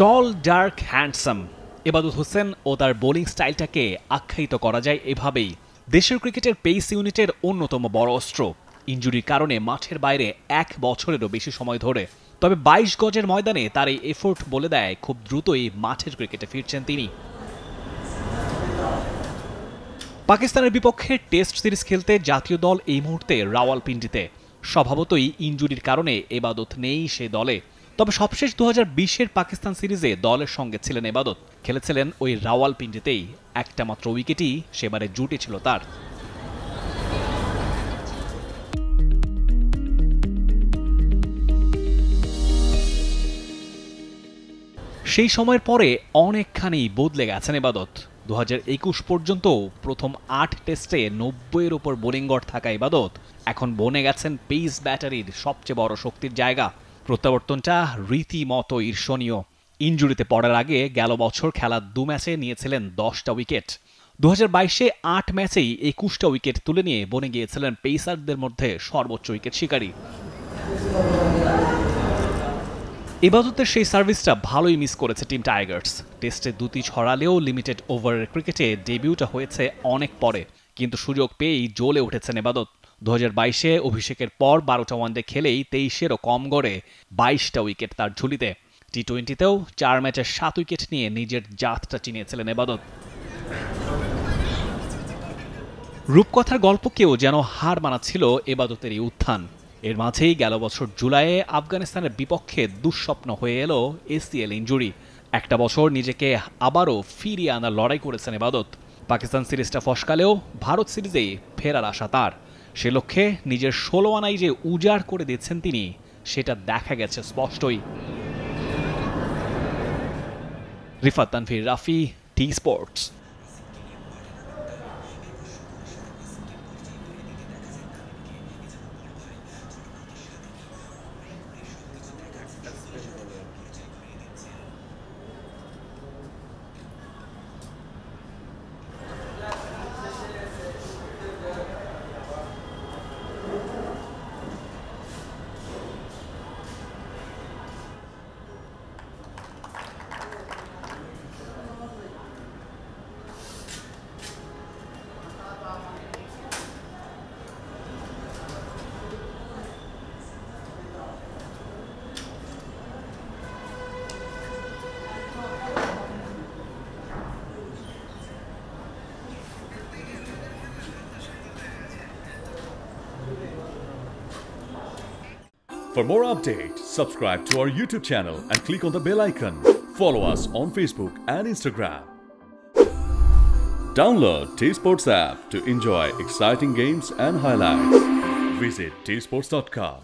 টল, dark, handsome এবাদত হোসেন ও তার bowling স্টাইলটাকে আখ্যায়িত করা যায় এভাবেই। দেশের ক্রিকেটের পেস ইউনিটের অন্যতম বড় অস্ত্র। ইনজুরির কারণে মাঠের বাইরে 1 বছরেরও বেশি সময় ধরে, তবে 22 গজের ময়দানে তার এই এফোর্ট বলে দেয় খুব দ্রুতই মাঠের ক্রিকেটে ফিরছেন তিনি। পাকিস্তানের বিপক্ষে টেস্ট সিরিজ খেলতে জাতীয় দল এই মুহূর্তে রাওয়ালপিন্ডিতে। স্বভাবতই ইনজুরির কারণে এবাদত নেই সে দলে, তবে সবশেষ 2020-এর পাকিস্তান সিরিজে দলের সঙ্গে ছিলেন এবাদত। খেলেছিলেন ওই রাওয়ালপিন্ডিতেই। একটা মাত্র উইকেটই সেবারে জুটি ছিল তার। সেই সময়ের পরে অনেকখানি বদলে গেছেন এবাদত। 2021 পর্যন্ত প্রথম 8 টেস্টে 90-এর ওপর বোলিং গড় থাকা এবাদত এখন বনে গেছেন পেস ব্যাটারির সবচেয়ে বড় শক্তির জায়গা। প্রত্যাবর্তনটা রীতিমতো ঈর্ষণীয়। ইনজুরিতে পড়ার আগে গেল বছর খেলা 2 ম্যাচে নিয়েছিলেন 10টা উইকেট। 2022-এ 8 ম্যাচেই 21টা উইকেট তুলে নিয়ে বনে গিয়েছিলেন পেসারদের মধ্যে সর্বোচ্চ উইকেট শিকারী। এবাদতের সেই সার্ভিসটা ভালোই মিস করেছে টিম টাইগার্স। টেস্টে দুটি ছড়ালেও লিমিটেড ওভারের ক্রিকেটে ডেবিউটা হয়েছে অনেক পরে, কিন্তু সুযোগ পেয়েই জ্বলে উঠেছেন এবাদত। 2022-এ অভিষেকের পর 12টা ওয়ানডে খেলেই 23-এরও কম গড়ে 22টা উইকেট তার ঝুলিতে। টি-20তেও 4 ম্যাচে 7 উইকেট নিয়ে নিজের জাতটা চিনিয়েছিলেন এবাদত। রূপকথার গল্পকেও যেন হার মানাচ্ছিল এবাদতের এই উত্থান। এর মাঝেই গেল বছর জুলাইয়ে আফগানিস্তানের বিপক্ষে দুঃস্বপ্ন হয়ে এলো এসিএল ইনজুরি। একটা বছর নিজেকে আবারও ফিরিয়ে আনার লড়াই করেছেন এবাদত। পাকিস্তান সিরিজটা ফসকালেও ভারত সিরিজেই ফেরার আশা তার। সে লক্ষ্যে নিজের 16 আনাই যে উজাড় করে দিচ্ছেন তিনি, সেটা দেখা গেছে স্পষ্টই। Rifat Tanvir Rafi, T Sports. For more updates, subscribe to our YouTube channel and click on the bell icon. Follow us on Facebook and Instagram. Download T-Sports app to enjoy exciting games and highlights. Visit tsports.com.